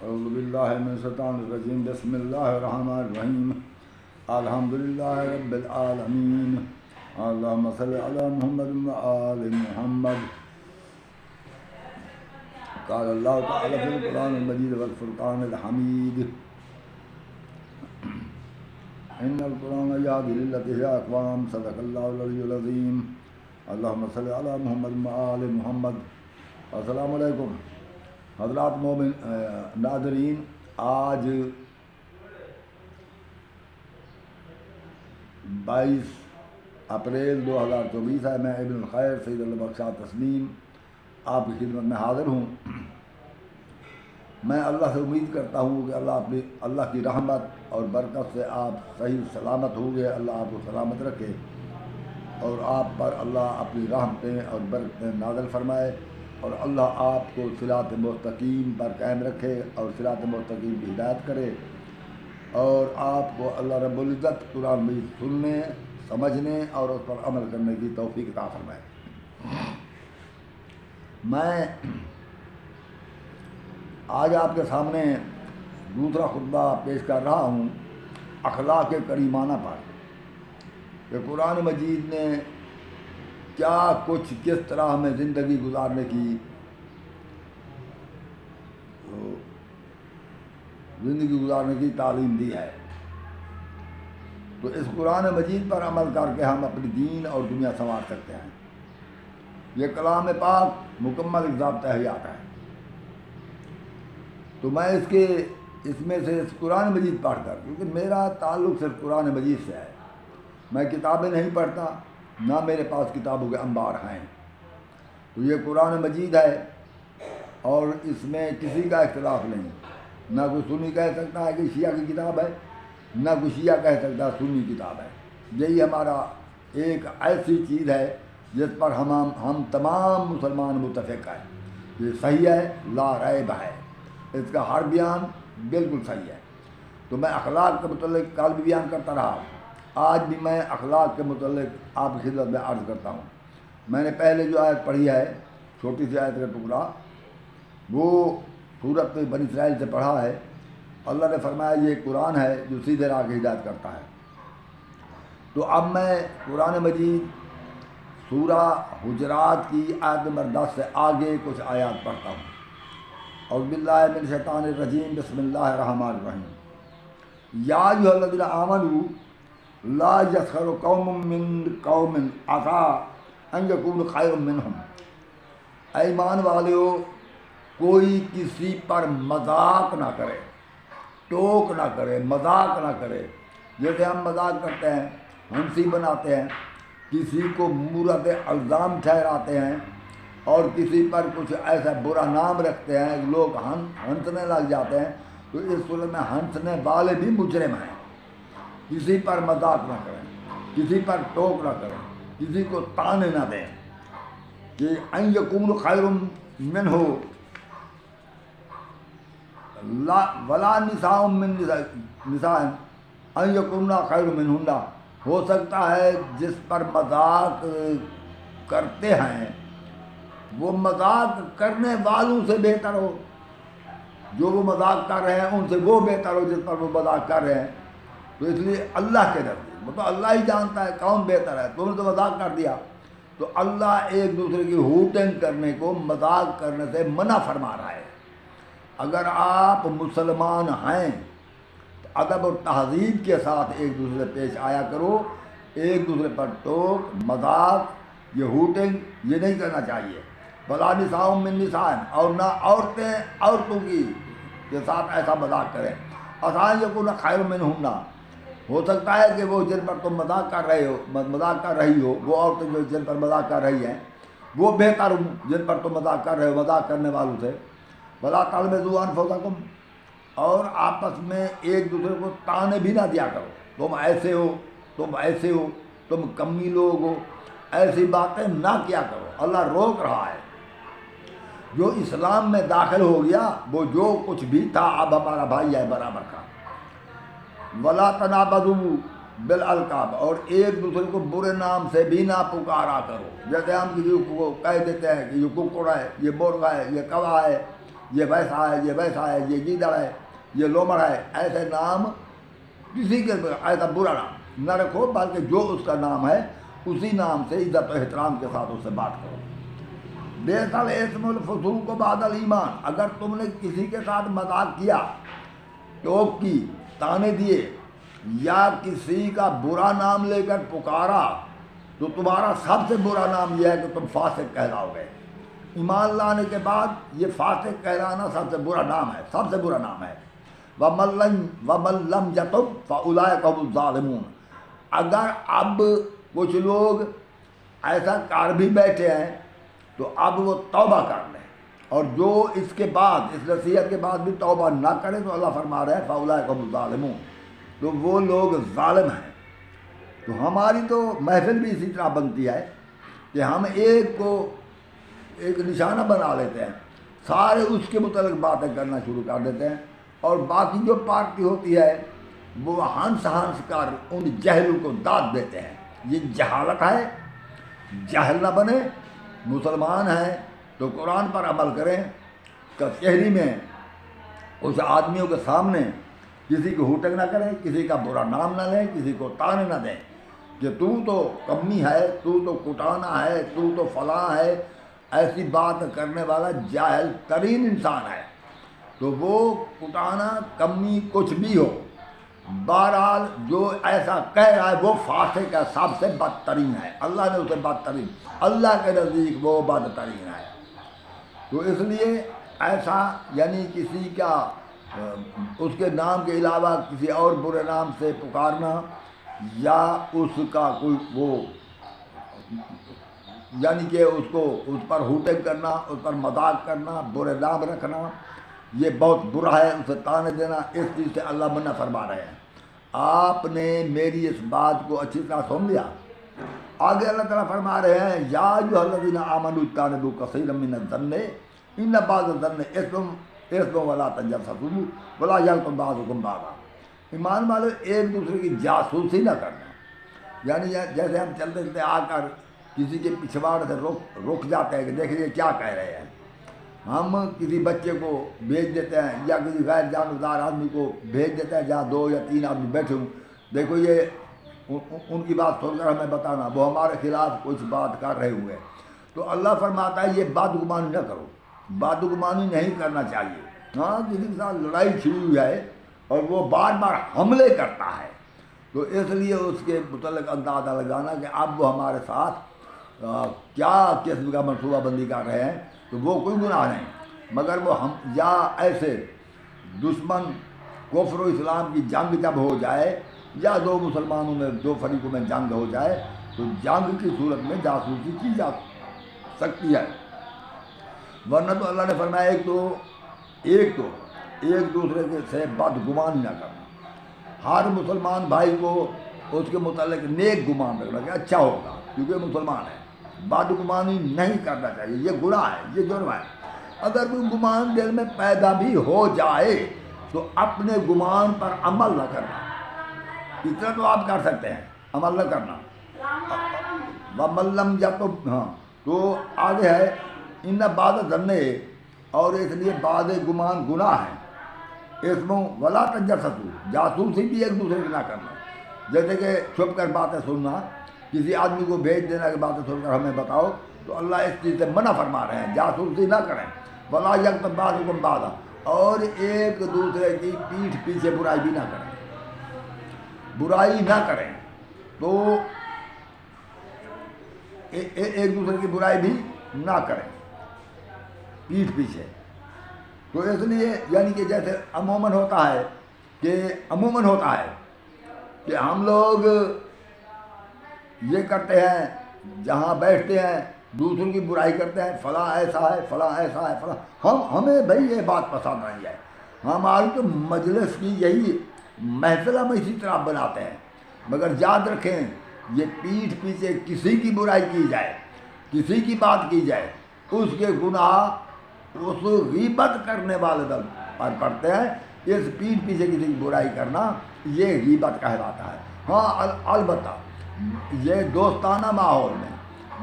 اعوذ باللہ من الشیطان الرجیم بسم اللہ الرحمن الرحیم الحمد للہ رب العالمین اللہم صلی علی محمد و آل محمد قال اللہ تعالی فی القرآن المجید والفرقان الحمید ان القرآن یہدی للتی ہی اقوام صدق اللہ العلی العظیم اللہم صلی علی محمد و آل محمد۔ السلام علیکم حضرات مومن ناظرین، آج 22 اپریل 2024 ہے۔ میں ابن الخیر سید البخشا تسلیم آپ کی خدمت میں حاضر ہوں۔ میں اللہ سے امید کرتا ہوں کہ اللہ کی رحمت اور برکت سے آپ صحیح سلامت ہوں گے۔ اللہ آپ کو سلامت رکھے اور آپ پر اللہ اپنی رحمتیں اور برکتیں نازل فرمائے، اور اللہ آپ کو صراط مستقیم پر قائم رکھے اور صراط مستقیم کی ہدایت کرے، اور آپ کو اللہ رب العزت قرآن مجید سننے، سمجھنے اور اس پر عمل کرنے کی توفیق عطا فرمائے۔ میں آج آپ کے سامنے دوسرا خطبہ پیش کر رہا ہوں اخلاق کریمانہ پر، کہ قرآن مجید نے کیا کچھ کس طرح ہمیں زندگی گزارنے کی تعلیم دی ہے۔ تو اس قرآن مجید پر عمل کر کے ہم اپنی دین اور دنیا سنوار سکتے ہیں۔ یہ کلام پاک مکمل ایک ضابطۂ حیات ہے۔ تو میں اس میں سے اس قرآن مجید پڑھ کر، کیونکہ میرا تعلق صرف قرآن مجید سے ہے، میں کتابیں نہیں پڑھتا، نہ میرے پاس کتابوں کے انبار ہیں۔ تو یہ قرآن مجید ہے اور اس میں کسی کا اختلاف نہیں، نہ کوئی سنی کہہ سکتا ہے کہ شیعہ کی کتاب ہے، نہ کوئی شیعہ کہہ سکتا ہے سنی کتاب ہے۔ یہی ہمارا ایک ایسی چیز ہے جس پر ہم تمام مسلمان متفق ہیں۔ یہ صحیح ہے، لا ریب ہے، اس کا ہر بیان بالکل صحیح ہے۔ تو میں اخلاق کے متعلق کل بھی بیان کرتا رہا، آج بھی میں اخلاق کے متعلق آپ کی خدمت میں عرض کرتا ہوں۔ میں نے پہلے جو آیت پڑھی ہے، چھوٹی سی آیت کا ٹکڑا، وہ سورۃ بنی اسرائیل سے پڑھا ہے۔ اللہ نے فرمایا یہ قرآن ہے جو سیدھے راہ کی ہدایت کرتا ہے۔ تو اب میں قرآن مجید سورہ حجرات کی آیت نمبر 10 سے آگے کچھ آیات پڑھتا ہوں۔ اعوذ باللہ من الشیطان الرجیم بسم اللہ الرحمن الرحیم۔ یا ایھا الذین آمنوا لا یسخر قوم من قوم عسیٰ ان یکونوا خیرا منہم۔ اے ایمان والو، کوئی کسی پر مذاق نہ کرے، ٹوک نہ کرے، مذاق نہ کرے۔ جیسے ہم مذاق کرتے ہیں، ہنسی بناتے ہیں، کسی کو مورد الزام ٹھہراتے ہیں اور کسی پر کچھ ایسا برا نام رکھتے ہیں، لوگ ہنسنے لگ جاتے ہیں، تو اس صورت میں ہنسنے والے بھی مجرم ہیں۔ کسی پر مذاق نہ کریں، کسی پر ٹوک نہ کریں، کسی کو تانے نہ دیں کہ ان یکون خیر منہ ولا نساء من نساء ان یکون خیر منہن۔ ہو سکتا ہے جس پر مذاق کرتے ہیں وہ مذاق کرنے والوں سے بہتر ہو، جو وہ مذاق کر رہے ہیں ان سے وہ بہتر ہو جس پر وہ مذاق کر رہے ہیں۔ تو اس لیے اللہ کے نزدیک وہ تو اللہ ہی جانتا ہے کون بہتر ہے۔ تم نے تو مذاق کر دیا، تو اللہ ایک دوسرے کی ہوٹنگ کرنے کو، مذاق کرنے سے منع فرما رہا ہے۔ اگر آپ مسلمان ہیں تو ادب اور تہذیب کے ساتھ ایک دوسرے سے پیش آیا کرو۔ ایک دوسرے پر ٹوک، مذاق، یہ ہوٹنگ یہ نہیں کرنا چاہیے۔ ولا نساء من نساء، اور نہ عورتیں عورتوں کے ساتھ ایسا مذاق کریں۔ عسیٰ ان یکون خیر منہن، ہو سکتا ہے کہ وہ جن پر تم مذاق کر رہی ہو، وہ عورتیں جو جن پر مذاق کر رہی ہیں وہ بہتر ہوں جن پر تم مذاق کر رہے ہو، مذاق کرنے والوں سے۔ ولا تلمزوا انفسکم، اور آپس میں ایک دوسرے کو تانے بھی نہ دیا کرو، تم ایسے ہو، تم ایسے ہو، تم کمی لوگ ہو، ایسی باتیں نہ کیا کرو۔ اللہ روک رہا ہے۔ جو اسلام میں داخل ہو گیا وہ جو کچھ بھی تھا اب ہمارا بھائی ہے برابر کا۔ ولا تنابزوا بالالقاب، اور ایک دوسرے کو برے نام سے بھی نہ پکارا کرو۔ جیسے ہم کسی کو کہہ دیتے ہیں کہ یہ ککڑ ہے، یہ مرغا ہے، یہ کوا ہے، یہ ویسا ہے، یہ ویسا ہے، یہ گیدڑ ہے، یہ لومڑ ہے، ایسے نام کسی کے ایسا برا نام نہ رکھو، بلکہ جو اس کا نام ہے اسی نام سے عزت و احترام کے ساتھ اس سے بات کرو۔ بیسل اسم الفسوق بعد الایمان، اگر تم نے کسی کے ساتھ مذاق کیا، ٹوک کی، تانے دیے، یا کسی کا برا نام لے کر پکارا، تو تمہارا سب سے برا نام یہ ہے کہ تم فاسق کہلاؤ گے۔ ایمان لانے کے بعد یہ فاسق کہلانا سب سے برا نام ہے، سب سے برا نام ہے۔ وَمَن لَّمْ يَتُبْ فَأُولَٰئِكَ هُمُ الظَّالِمُونَ، اگر اب کچھ لوگ ایسا کر بھی بیٹھے ہیں تو اب وہ توبہ کر لیں، اور جو اس کے بعد، اس نصیحت کے بعد بھی توبہ نہ کرے تو اللہ فرما رہا ہے فَأُولَٰئِكَ هُمُ الظَّالِمُونَ، تو وہ لوگ ظالم ہیں۔ تو ہماری تو محفل بھی اسی طرح بنتی ہے کہ ہم ایک کو ایک نشانہ بنا لیتے ہیں، سارے اس کے متعلق باتیں کرنا شروع کر دیتے ہیں، اور باقی جو پارٹی ہوتی ہے وہ ہنس ہنس کر ان جہلوں کو داد دیتے ہیں۔ یہ جہالت ہے، جاہل نہ بنے، مسلمان ہیں تو قرآن پر عمل کریں، کچہری میں اس آدمیوں کے سامنے کسی کو ہوٹنگ نہ کریں، کسی کا برا نام نہ لیں، کسی کو تانے نہ دیں کہ تو کمی ہے، تو کٹانا ہے، تو فلاں ہے۔ ایسی بات کرنے والا جاہل ترین انسان ہے، تو وہ کٹانا، کمی، کچھ بھی ہو، بہرحال جو ایسا کہہ رہا ہے وہ فاسق ہے، سب سے بدترین ہے، اللہ نے اسے بدترین، اللہ کے نزدیک وہ بدترین ہے۔ تو اس لیے ایسا یعنی کسی کا اس کے نام کے علاوہ کسی اور برے نام سے پکارنا، یا اس کا کوئی وہ یعنی کہ اس پر ہوٹنگ کرنا، اس پر مذاق کرنا، برے نام رکھنا، یہ بہت برا ہے، اسے تانے دینا، اس چیز سے اللہ منع فرما رہے ہیں۔ آپ نے میری اس بات کو اچھی طرح سن لیا۔ آگے اللہ تعالیٰ فرما رہے ہیں یا ایھا الذین آمنوا اجتنبوا کثیرا من الظن ان بعض الظن اثم ولا تجسسوا ولا یغتب بعضکم بعضا، ایمان والے ایک دوسرے کی جاسوسی نہ کرنا، یعنی جیسے ہم چلتے چلتے آ کر کسی کے پچھواڑ سے رک جاتے ہیں کہ دیکھیے کیا کہہ رہے ہیں، ہم کسی بچے کو بھیج دیتے ہیں یا کسی غیر جانبدار آدمی کو بھیج دیتے ہیں جہاں 2 یا 3 آدمی بیٹھے ہوں، دیکھو یہ ان کی بات سن کر ہمیں بتانا وہ ہمارے خلاف کچھ بات کر رہے ہوئے، تو اللہ فرماتا ہے یہ بدگمانی نہ کرو، بدگمانی نہیں کرنا چاہیے۔ ہاں کسی کے ساتھ لڑائی شروع ہوئی ہے اور وہ بار بار حملے کرتا ہے، تو اس لیے اس کے متعلق اندازہ لگانا کہ اب وہ ہمارے ساتھ کیا قسم کا منصوبہ بندی کر رہے ہیں، تو وہ کوئی گناہ نہیں، مگر وہ ہم یا ایسے دشمن کفر و اسلام کی جنگ جب ہو جائے یا 2 مسلمانوں میں 2 فریقوں میں جنگ ہو جائے تو جنگ کی صورت میں جاسوسی کی جا سکتی ہے، ورنہ تو اللہ نے فرمایا ایک دوسرے سے بدگمانی نہ کرنا، ہر مسلمان بھائی کو اس کے متعلق نیک گمان رکھنا کہ اچھا ہوگا کیونکہ مسلمان ہے، بدگمانی نہیں کرنا چاہیے، یہ گناہ ہے، یہ جرم ہے۔ اگر کوئی گمان دل میں پیدا بھی ہو جائے تو اپنے گمان پر عمل نہ کرنا، اتنا تو آپ کر سکتے ہیں، عمل نہ کرنا۔ وَمَن لَّمْ يَتُبْ، ہاں تو آگے ہے ان بعض الظن، اور اس لیے بعض گمان گناہ ہے، اسم ولا تجسسوا، جاسوسی بھی ایک دوسرے کی نہ کرنا، جیسے کہ چھپ کر باتیں سننا، کسی آدمی کو بھیج دینا کہ باتیں سن کر ہمیں بتاؤ، تو اللہ اس چیز سے منع فرما رہے ہیں، جاسوسی نہ کریں، ولا یغتب بعضکم بعضا، اور ایک دوسرے کی پیٹھ پیچھے برائی بھی نہ کریں، برائی نہ کریں، تو ایک دوسرے کی برائی بھی نہ کریں پیٹھ پیچھے، تو اس لیے یعنی کہ جیسے عموماً ہوتا ہے کہ ہم لوگ یہ کرتے ہیں، جہاں بیٹھتے ہیں دوسروں کی برائی کرتے ہیں، فلاں ایسا ہے، فلاں ایسا ہے، فلاں، ہمیں بھائی یہ بات پسند نہیں ہے، ہماری تو مجلس کی یہی محفل ہم اسی طرح بناتے ہیں، مگر یاد رکھیں یہ پیٹھ پیچھے کسی کی برائی کی جائے، کسی کی بات کی جائے، اس کے گناہ اس غیبت کرنے والے پر پڑتے ہیں، اس پیٹھ پیچھے کسی کی برائی کرنا یہ غیبت کہلاتا ہے۔ ہاں البتہ یہ دوستانہ ماحول میں،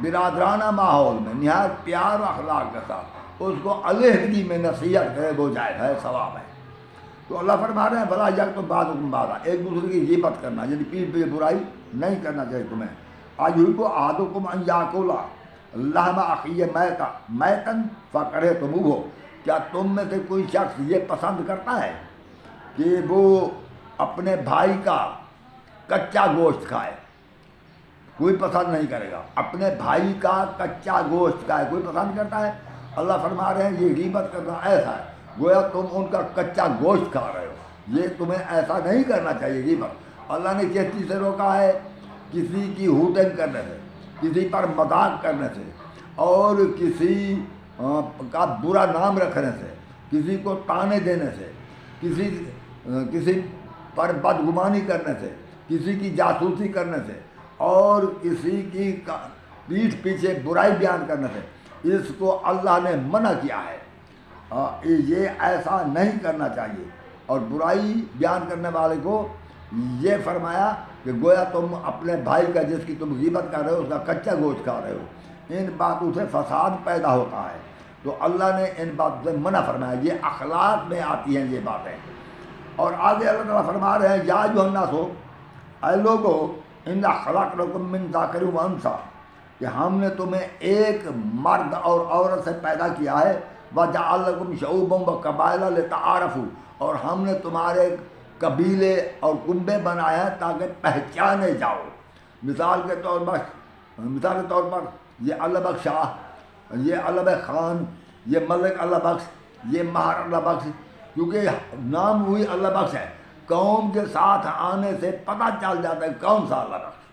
برادرانہ ماحول میں، نہایت پیار و اخلاق کے ساتھ اس کو علیحدگی میں نصیحت کرے وہ جائز ہے، ثواب ہے۔ تو اللہ فرما رہے ہیں بھلا یک تو بعض حکم بازا، ایک دوسرے کی غیبت کرنا، یعنی پیٹھ پہ برائی نہیں کرنا چاہیے تمہیں۔ اَیُحِبُّ أَحَدُکُمْ أَن یَأْکُلَ لَحْمَ أَخِیہِ میتًا فَکَرِہْتُمُوہُ، کیا تم میں سے کوئی شخص یہ پسند کرتا ہے کہ وہ اپنے بھائی کا کچا گوشت کھائے؟ کوئی پسند نہیں کرے گا، اپنے بھائی کا کچا گوشت کھائے کوئی پسند کرتا ہے؟ اللہ فرما رہے ہیں یہ غیبت کرنا ایسا ہے گویا تم ان کا کچا گوشت کھا رہے ہو، یہ تمہیں ایسا نہیں کرنا چاہیے غیبت۔ اللہ نے کس چیز سے روکا ہے؟ کسی کی ہوٹنگ کرنے سے، کسی پر مذاق کرنے سے، اور کسی کا برا نام رکھنے سے، کسی کو طعنے دینے سے، کسی پر بدگمانی کرنے سے، کسی کی جاسوسی کرنے سے، اور کسی کی پیٹھ پیچھے برائی بیان کرنے سے، اس کو اللہ نے منع کیا ہے۔ یہ ایسا نہیں کرنا چاہیے۔ اور برائی بیان کرنے والے کو یہ فرمایا کہ گویا تم اپنے بھائی کا جس کی تم غیبت کر رہے ہو اس کا کچا گوشت کھا رہے ہو، ان باتوں سے فساد پیدا ہوتا ہے۔ تو اللہ نے ان باتوں سے منع فرمایا، یہ اخلاق میں آتی ہیں یہ باتیں۔ اور آگے اللہ تعالیٰ فرما رہے ہیں یا ایھا الناس، اے لوگو انا خلقناکم من ذکر و انثیٰ، کہ ہم نے تمہیں ایک مرد اور عورت سے پیدا کیا ہے، وَجَعَلْنَاكُمْ شُعُوبًا وَقَبَائِلَ لِتَعَارَفُوا، اور ہم نے تمہارے قبیلے اور کنبے بنائے ہیں تاکہ پہچانے جاؤ۔ مثال کے طور پر یہ علبک شاہ، یہ علب خان، یہ ملک اللہ بخش، یہ مہر اللہ بخش، کیونکہ نام وہی اللہ بخش ہے، قوم کے ساتھ آنے سے پتہ چل جاتا ہے کون سا اللہ بخش۔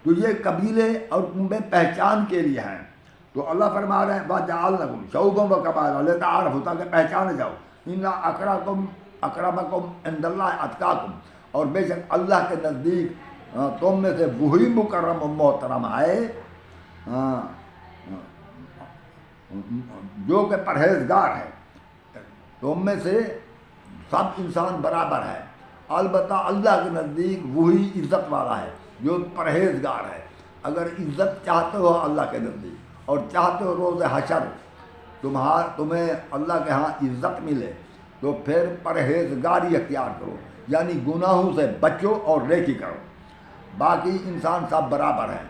تو یہ قبیلے اور کنبے پہچان کے لیے ہیں۔ تو اللہ فرما رہے ہیں وَجَعَلْنَاكُمْ شُعُوبًا وَقَبَائِلَ لِتَعَارَفُوا، تاکہ پہچانے جاؤ۔ اِنَّ اَکْرَمَکُمْ عِندَ اللہِ أَتْقَاکُمْ، اور بے شک اللہ کے نزدیک تم میں سے وہی مکرم و محترم ہے جو کہ پرہیزگار ہے۔ تم میں سے سب انسان برابر ہے، البتہ اللہ کے نزدیک وہی عزت والا ہے جو پرہیزگار ہے۔ اگر عزت چاہتے ہو اللہ کے نزدیک اور چاہتے ہو روز حشر تمہیں اللہ کے ہاں عزت ملے، تو پھر پرہیزگاری اختیار کرو، یعنی گناہوں سے بچو اور نیکی کرو۔ باقی انسان سب برابر ہیں۔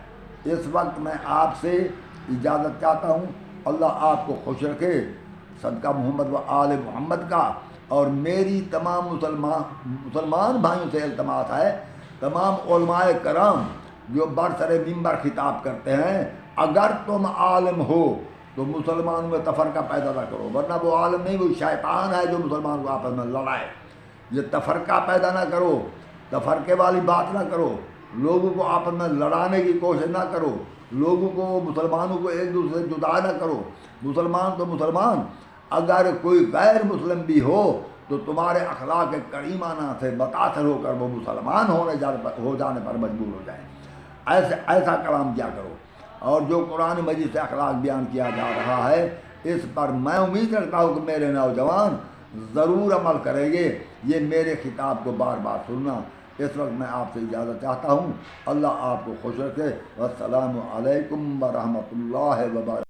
اس وقت میں آپ سے اجازت چاہتا ہوں، اللہ آپ کو خوش رکھے، صدقہ محمد و آل محمد کا۔ اور میری تمام مسلمان بھائیوں سے التماس ہے، تمام علماء کرام جو برسر منبر خطاب کرتے ہیں، اگر تم عالم ہو تو مسلمانوں میں تفرقہ پیدا نہ کرو، ورنہ وہ عالم نہیں، وہ شیطان ہے جو مسلمان کو آپس میں لڑائے۔ یہ تفرقہ پیدا نہ کرو، تفرقے والی بات نہ کرو، لوگوں کو آپس میں لڑانے کی کوشش نہ کرو، لوگوں کو مسلمانوں کو ایک دوسرے سے جدا نہ کرو۔ مسلمان تو مسلمان، اگر کوئی غیر مسلم بھی ہو تو تمہارے اخلاق کریمانہ سے متاثر ہو کر وہ مسلمان ہو جانے پر مجبور ہو جائیں۔ ایسا کلام کیا کرو۔ اور جو قرآن مجید سے اخلاق بیان کیا جا رہا ہے، اس پر میں امید رکھتا ہوں کہ میرے نوجوان ضرور عمل کریں گے۔ یہ میرے خطاب کو بار بار سننا۔ اس وقت میں آپ سے اجازت چاہتا ہوں، اللہ آپ کو خوش رکھے۔ والسلام علیکم ورحمۃ اللہ وبرکاتہ۔